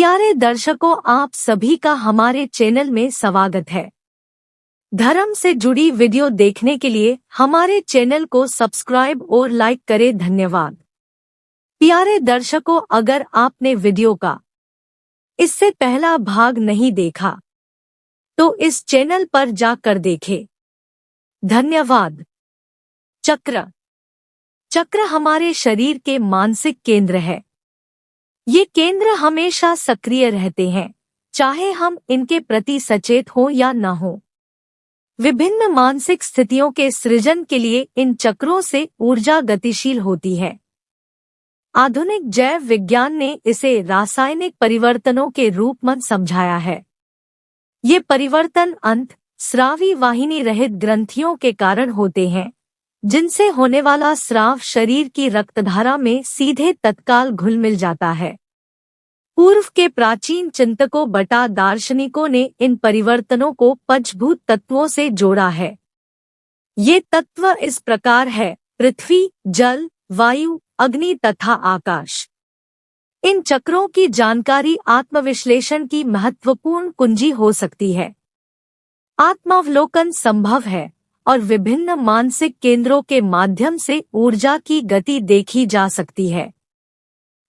प्यारे दर्शकों, आप सभी का हमारे चैनल में स्वागत है। धर्म से जुड़ी वीडियो देखने के लिए हमारे चैनल को सब्सक्राइब और लाइक करें। धन्यवाद। प्यारे दर्शकों, अगर आपने वीडियो का इससे पहला भाग नहीं देखा तो इस चैनल पर जाकर देखें। धन्यवाद। चक्र हमारे शरीर के मानसिक केंद्र है। ये केंद्र हमेशा सक्रिय रहते हैं, चाहे हम इनके प्रति सचेत हो या न हो। विभिन्न मानसिक स्थितियों के सृजन के लिए इन चक्रों से ऊर्जा गतिशील होती है। आधुनिक जैव विज्ञान ने इसे रासायनिक परिवर्तनों के रूप में समझाया है। ये परिवर्तन अंतःस्रावी वाहिनी रहित ग्रंथियों के कारण होते हैं, जिनसे होने वाला स्राव शरीर की रक्तधारा में सीधे तत्काल घुल मिल जाता है। पूर्व के प्राचीन चिंतकों बटा दार्शनिकों ने इन परिवर्तनों को पंचभूत तत्वों से जोड़ा है। ये तत्व इस प्रकार है: पृथ्वी, जल, वायु, अग्नि तथा आकाश। इन चक्रों की जानकारी आत्मविश्लेषण की महत्वपूर्ण कुंजी हो सकती है। आत्मावलोकन संभव है और विभिन्न मानसिक केंद्रों के माध्यम से ऊर्जा की गति देखी जा सकती है।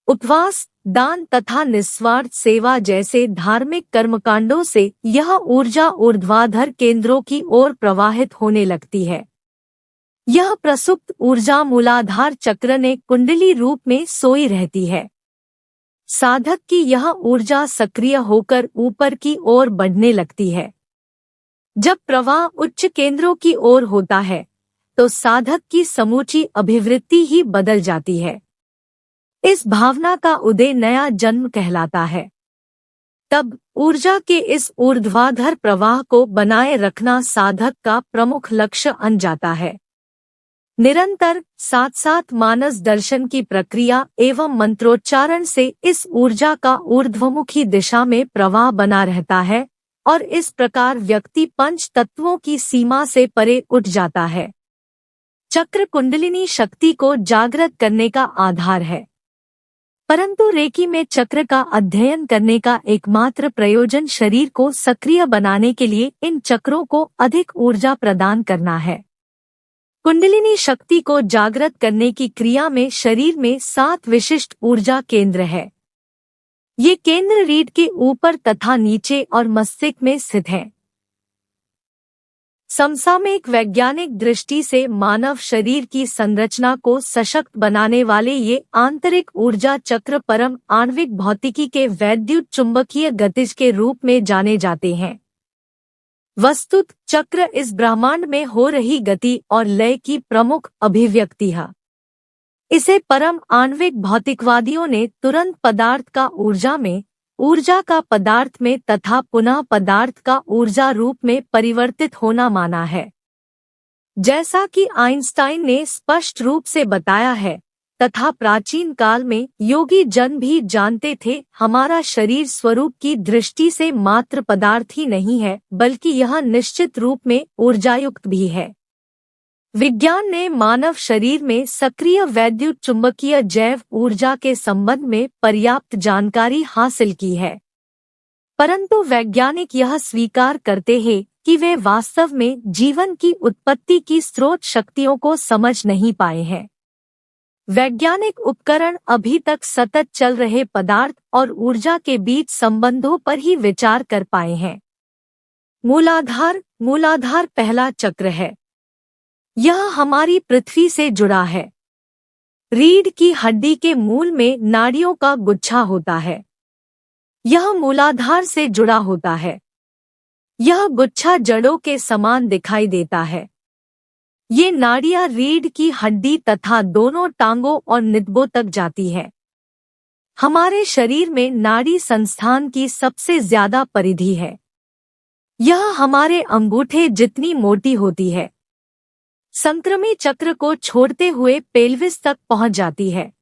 उपवास, दान तथा निस्वार्थ सेवा जैसे धार्मिक कर्मकांडों से यह ऊर्जा ऊर्ध्वाधर केंद्रों की ओर प्रवाहित होने लगती है। यह प्रसुप्त ऊर्जा मूलाधार चक्र ने कुंडली रूप में सोई रहती है। साधक की यह ऊर्जा सक्रिय होकर ऊपर की ओर बढ़ने लगती है। जब प्रवाह उच्च केंद्रों की ओर होता है तो साधक की समूची अभिवृत्ति ही बदल जाती है। इस भावना का उदय नया जन्म कहलाता है। तब ऊर्जा के इस ऊर्ध्वाधर प्रवाह को बनाए रखना साधक का प्रमुख लक्ष्य बन जाता है। निरंतर साथ साथ मानस दर्शन की प्रक्रिया एवं मंत्रोच्चारण से इस ऊर्जा का ऊर्ध्वमुखी दिशा में प्रवाह बना रहता है और इस प्रकार व्यक्ति पंच तत्वों की सीमा से परे उठ जाता है। चक्र कुंडलिनी शक्ति को जागृत करने का आधार है, परंतु रेकी में चक्र का अध्ययन करने का एकमात्र प्रयोजन शरीर को सक्रिय बनाने के लिए इन चक्रों को अधिक ऊर्जा प्रदान करना है। कुंडलिनी शक्ति को जागृत करने की क्रिया में शरीर में 7 विशिष्ट ऊर्जा केंद्र है। ये केंद्र रीढ़ के ऊपर तथा नीचे और मस्तिष्क में स्थित हैं। समसामयिक वैज्ञानिक दृष्टि से मानव शरीर की संरचना को सशक्त बनाने वाले ये आंतरिक ऊर्जा चक्र परम आणविक भौतिकी के वैद्युत चुंबकीय गतिज के रूप में जाने जाते हैं। वस्तुत चक्र इस ब्रह्मांड में हो रही गति और लय की प्रमुख अभिव्यक्ति है। इसे परम आणविक भौतिकवादियों ने तुरंत पदार्थ का ऊर्जा में, ऊर्जा का पदार्थ में तथा पुनः पदार्थ का ऊर्जा रूप में परिवर्तित होना माना है। जैसा कि आइंस्टाइन ने स्पष्ट रूप से बताया है तथा प्राचीन काल में योगी जन भी जानते थे, हमारा शरीर स्वरूप की दृष्टि से मात्र पदार्थ ही नहीं है, बल्कि यह निश्चित रूप में ऊर्जायुक्त भी है। विज्ञान ने मानव शरीर में सक्रिय वैद्युत चुंबकीय जैव ऊर्जा के संबंध में पर्याप्त जानकारी हासिल की है, परंतु वैज्ञानिक यह स्वीकार करते हैं कि वे वास्तव में जीवन की उत्पत्ति की स्रोत शक्तियों को समझ नहीं पाए हैं। वैज्ञानिक उपकरण अभी तक सतत चल रहे पदार्थ और ऊर्जा के बीच संबंधों पर ही विचार कर पाए हैं। मूलाधार पहला चक्र है। यह हमारी पृथ्वी से जुड़ा है। रीढ़ की हड्डी के मूल में नाड़ियों का गुच्छा होता है। यह मूलाधार से जुड़ा होता है। यह गुच्छा जड़ों के समान दिखाई देता है। ये नाड़ियां रीढ़ की हड्डी तथा दोनों टांगों और नितंबों तक जाती है। हमारे शरीर में नाड़ी संस्थान की सबसे ज्यादा परिधि है। यह हमारे अंगूठे जितनी मोटी होती है। संक्रमी चक्र को छोड़ते हुए पेल्विस तक पहुंच जाती है।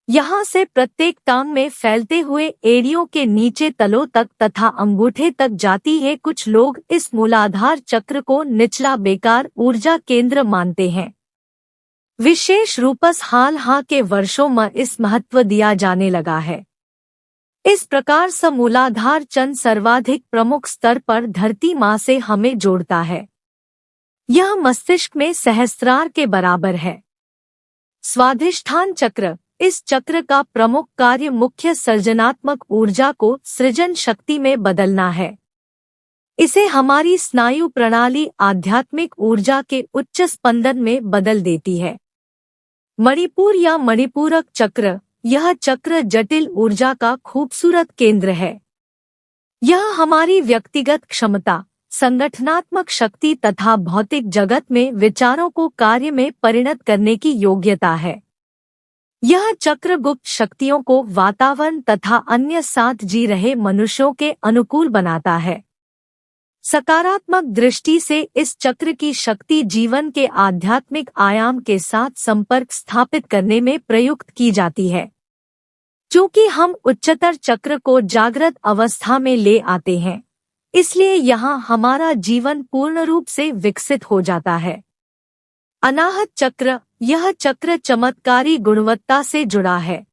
यहाँ से प्रत्येक टांग में फैलते हुए एड़ियों के नीचे तलों तक तथा अंगूठे तक जाती है। कुछ लोग इस मूलाधार चक्र को निचला बेकार ऊर्जा केंद्र मानते हैं। विशेष रूपस हाल के वर्षों में इस महत्व दिया जाने लगा है। इस प्रकार समूलाधार चंद सर्वाधिक प्रमुख स्तर पर धरती माँ से हमें जोड़ता है। यह मस्तिष्क में सहस्रार के बराबर है। स्वाधिष्ठान चक्र, इस चक्र का प्रमुख कार्य मुख्य सर्जनात्मक ऊर्जा को सृजन शक्ति में बदलना है। इसे हमारी स्नायु प्रणाली आध्यात्मिक ऊर्जा के उच्च स्पंदन में बदल देती है। मणिपुर या मणिपूरक चक्र, यह चक्र जटिल ऊर्जा का खूबसूरत केंद्र है। यह हमारी व्यक्तिगत क्षमता, संगठनात्मक शक्ति तथा भौतिक जगत में विचारों को कार्य में परिणत करने की योग्यता है। यह चक्र गुप्त शक्तियों को वातावरण तथा अन्य साथ जी रहे मनुष्यों के अनुकूल बनाता है। सकारात्मक दृष्टि से इस चक्र की शक्ति जीवन के आध्यात्मिक आयाम के साथ संपर्क स्थापित करने में प्रयुक्त की जाती है। चूंकि हम उच्चतर चक्र को जागृत अवस्था में ले आते हैं, इसलिए यहाँ हमारा जीवन पूर्ण रूप से विकसित हो जाता है। अनाहत चक्र, यह चक्र चमत्कारी गुणवत्ता से जुड़ा है।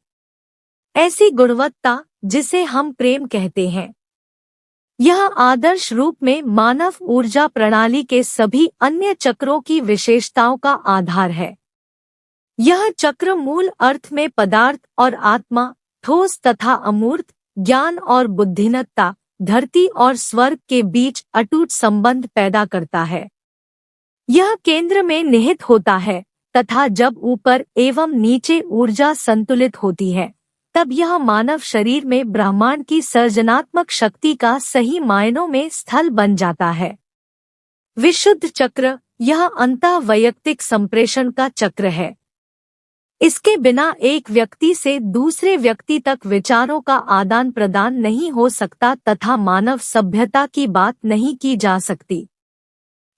ऐसी गुणवत्ता जिसे हम प्रेम कहते हैं। यह आदर्श रूप में मानव ऊर्जा प्रणाली के सभी अन्य चक्रों की विशेषताओं का आधार है। यह चक्र मूल अर्थ में पदार्थ और आत्मा, ठोस तथा अमूर्त, ज्ञान और बुद्धिमत्ता, धरती और स्वर्ग के बीच अटूट संबंध पैदा करता है। यह केंद्र में निहित होता है तथा जब ऊपर एवं नीचे ऊर्जा संतुलित होती है, तब यह मानव शरीर में ब्रह्मांड की सर्जनात्मक शक्ति का सही मायनों में स्थल बन जाता है। विशुद्ध चक्र, यह अंतः वैयक्तिक संप्रेषण का चक्र है। इसके बिना एक व्यक्ति से दूसरे व्यक्ति तक विचारों का आदान प्रदान नहीं हो सकता तथा मानव सभ्यता की बात नहीं की जा सकती।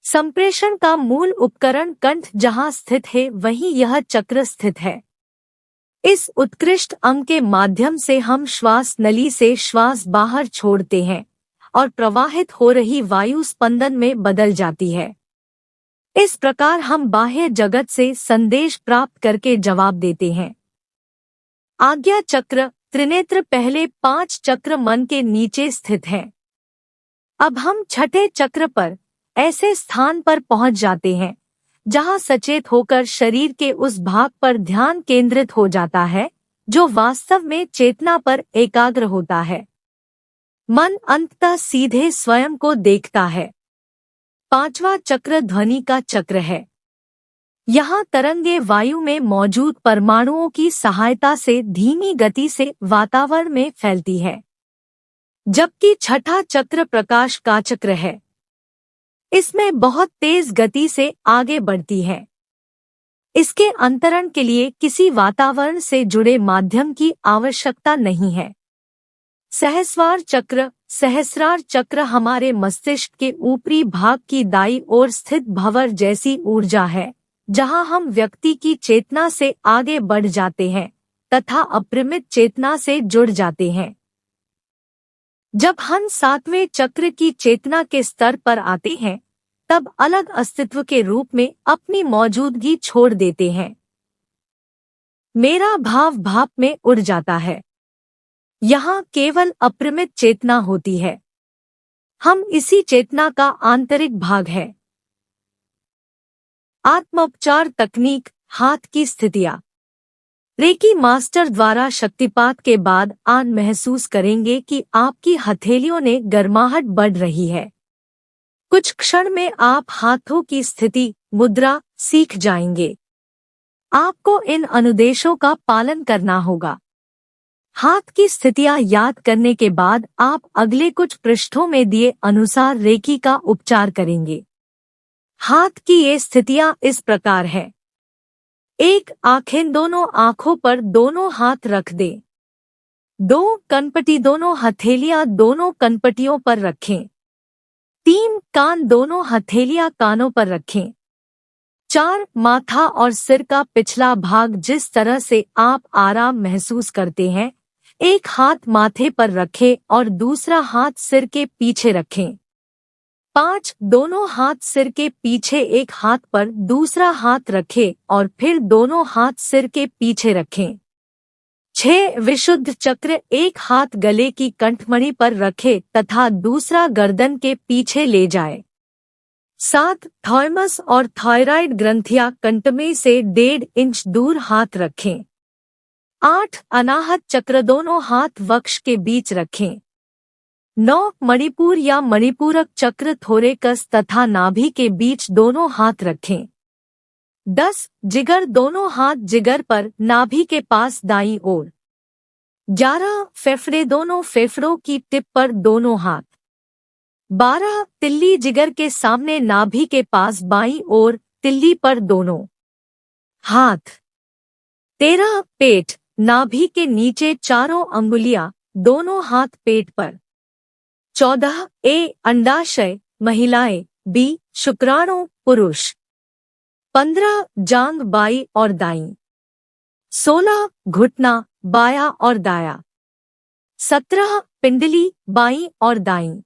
संप्रेषण का मूल उपकरण कंठ जहाँ स्थित है, वहीं यह चक्र स्थित है। इस उत्कृष्ट अंग के माध्यम से हम श्वास नली से श्वास बाहर छोड़ते हैं और प्रवाहित हो रही वायु स्पंदन में बदल जाती है। इस प्रकार हम बाह्य जगत से संदेश प्राप्त करके जवाब देते हैं। आज्ञा चक्र, त्रिनेत्र, पहले 5 चक्र मन के नीचे स्थित हैं। अब हम छठे चक्र पर, ऐसे स्थान पर पहुंच जाते हैं जहां सचेत होकर शरीर के उस भाग पर ध्यान केंद्रित हो जाता है जो वास्तव में चेतना पर एकाग्र होता है। मन अंततः सीधे स्वयं को देखता है। 5वां चक्र ध्वनि का चक्र है। यहाँ तरंगे वायु में मौजूद परमाणुओं की सहायता से धीमी गति से वातावरण में फैलती है। जबकि छठा चक्र प्रकाश का चक्र है। इसमें बहुत तेज गति से आगे बढ़ती है। इसके अंतरण के लिए किसी वातावरण से जुड़े माध्यम की आवश्यकता नहीं है। सहस्रार चक्र, सहस्रार चक्र हमारे मस्तिष्क के ऊपरी भाग की दाईं ओर स्थित भंवर जैसी ऊर्जा है, जहां हम व्यक्ति की चेतना से आगे बढ़ जाते हैं तथा अपरिमित चेतना से जुड़ जाते हैं। जब हम 7वें चक्र की चेतना के स्तर पर आते हैं, तब अलग अस्तित्व के रूप में अपनी मौजूदगी छोड़ देते हैं। मेरा भाव भाप में उड़ जाता है। यहाँ केवल अपरिमित चेतना होती है। हम इसी चेतना का आंतरिक भाग है। आत्मोपचार तकनीक, हाथ की स्थितियाँ। रेकी मास्टर द्वारा शक्तिपात के बाद आप महसूस करेंगे कि आपकी हथेलियों ने गर्माहट बढ़ रही है। कुछ क्षण में आप हाथों की स्थिति, मुद्रा सीख जाएंगे। आपको इन अनुदेशों का पालन करना होगा। हाथ की स्थितियां याद करने के बाद आप अगले कुछ पृष्ठों में दिए अनुसार रेकी का उपचार करेंगे। हाथ की ये स्थितियां इस प्रकार है। 1. आंखें, दोनों आंखों पर दोनों हाथ रख दें। 2. कनपटी, दोनों हथेलियां दोनों कनपटियों पर रखें। 3. कान, दोनों हथेलियां कानों पर रखें। 4. माथा और सिर का पिछला भाग जिस तरह से आप आराम महसूस करते हैं, एक हाथ माथे पर रखें और दूसरा हाथ सिर के पीछे रखें। 5. दोनों हाथ सिर के पीछे, एक हाथ पर दूसरा हाथ रखें और फिर दोनों हाथ सिर के पीछे रखें। 6 विशुद्ध चक्र, एक हाथ गले की कंठमणि पर रखे तथा दूसरा गर्दन के पीछे ले जाए। 7 थाइमस और थायराइड ग्रंथियां कंठ में से 1.5 इंच दूर हाथ रखें। 8 अनाहत चक्र, दोनों हाथ वक्ष के बीच रखें। 9 मणिपुर या मणिपूरक चक्र, थोरेकस तथा नाभि के बीच दोनों हाथ रखें। 10 जिगर, दोनों हाथ जिगर पर, नाभि के पास दाईं ओर। 11 फेफड़े, दोनों फेफड़ों की टिप पर दोनों हाथ। 12 तिल्ली, जिगर के सामने नाभि के पास बाईं ओर, तिल्ली पर दोनों हाथ। 13 पेट, नाभि के नीचे चारों अंगुलियां, दोनों हाथ पेट पर। 14 ए अंडाशय महिलाएं, बी शुक्राणु पुरुष। 15 जांग, बाई और दाईं। 16 घुटना, बाया और दाया। 17 पिंडली, बाईं और दाईं।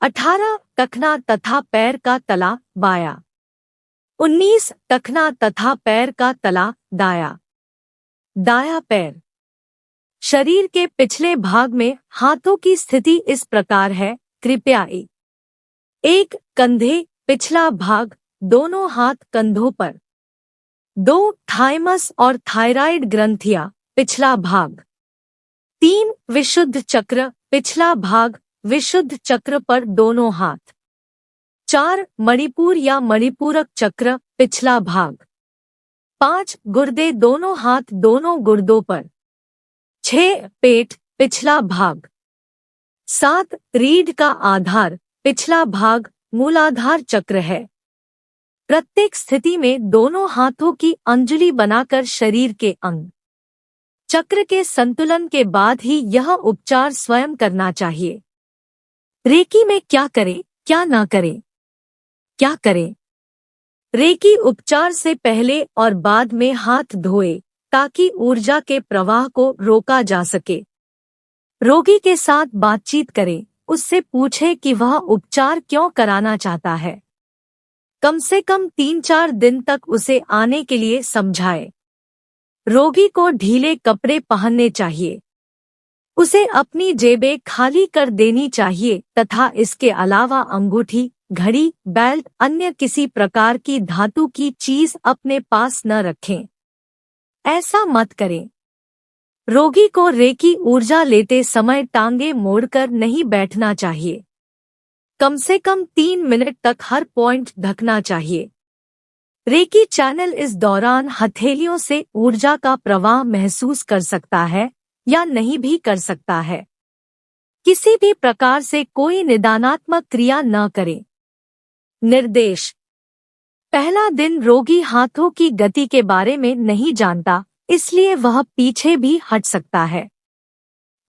18 टखना तथा पैर का तला, बाया। 19 टखना तथा पैर का तला, दाया। दाया पैर। शरीर के पिछले भाग में हाथों की स्थिति इस प्रकार है, कृपया 1 कंधे, पिछला भाग, दोनों हाथ कंधों पर। 2 थाइमस और थायराइड ग्रंथियां, पिछला भाग। 3 विशुद्ध चक्र, पिछला भाग, विशुद्ध चक्र पर दोनों हाथ। 4 मणिपुर या मणिपूरक चक्र, पिछला भाग। 5 गुर्दे, दोनों हाथ दोनों गुर्दों पर। 6 पेट, पिछला भाग। 7 रीढ़ का आधार, पिछला भाग, मूलाधार चक्र है। प्रत्येक स्थिति में दोनों हाथों की अंजलि बनाकर शरीर के अंग चक्र के संतुलन के बाद ही यह उपचार स्वयं करना चाहिए। रेकी में क्या करें, क्या ना करें? क्या करें? रेकी उपचार से पहले और बाद में हाथ धोए ताकि ऊर्जा के प्रवाह को रोका जा सके। रोगी के साथ बातचीत करें, उससे पूछें कि वह उपचार क्यों कराना चाहता है। कम से कम 3-4 दिन तक उसे आने के लिए समझाएं। रोगी को ढीले कपड़े पहनने चाहिए। उसे अपनी जेबें खाली कर देनी चाहिए तथा इसके अलावा अंगूठी, घड़ी, बेल्ट, अन्य किसी प्रकार की धातु की चीज अपने पास न रखें। ऐसा मत करें। रोगी को रेकी ऊर्जा लेते समय टांगे मोड़कर नहीं बैठना चाहिए। कम से कम 3 मिनट तक हर पॉइंट ढकना चाहिए। रेकी चैनल इस दौरान हथेलियों से ऊर्जा का प्रवाह महसूस कर सकता है या नहीं भी कर सकता है। किसी भी प्रकार से कोई निदानात्मक क्रिया न करें। निर्देश: पहला दिन रोगी हाथों की गति के बारे में नहीं जानता, इसलिए वह पीछे भी हट सकता है।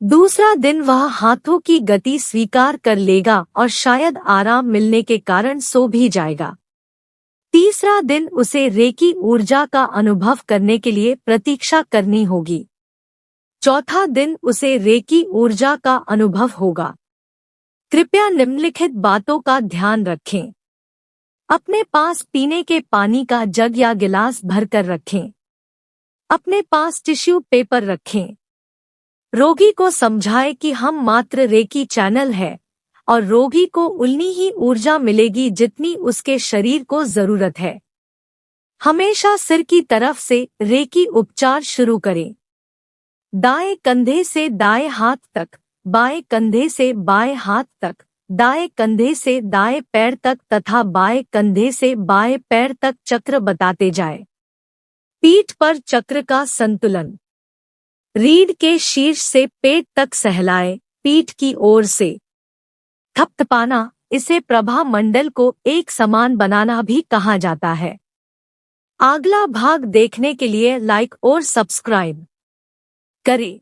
दूसरा दिन वह हाथों की गति स्वीकार कर लेगा और शायद आराम मिलने के कारण सो भी जाएगा। तीसरा दिन उसे रेकी ऊर्जा का अनुभव करने के लिए प्रतीक्षा करनी होगी। चौथा दिन उसे रेकी ऊर्जा का अनुभव होगा। कृपया निम्नलिखित बातों का ध्यान रखें। अपने पास पीने के पानी का जग या गिलास भरकर रखें। अपने पास टिश्यू पेपर रखें। रोगी को समझाएं कि हम मात्र रेकी चैनल है और रोगी को उतनी ही ऊर्जा मिलेगी जितनी उसके शरीर को जरूरत है। हमेशा सिर की तरफ से रेकी उपचार शुरू करें। दाएं कंधे से दाएं हाथ तक, बाएं कंधे से बाएं हाथ तक, दाएं कंधे से दाएं पैर तक तथा बाएं कंधे से बाएं पैर तक चक्र बताते जाएं। पीठ पर चक्र का संतुलन। रीढ़ के शीर्ष से पेट तक सहलाए, पीठ की ओर से थपथपाना, इसे प्रभा मंडल को एक समान बनाना भी कहा जाता है। अगला भाग देखने के लिए लाइक और सब्सक्राइब करें।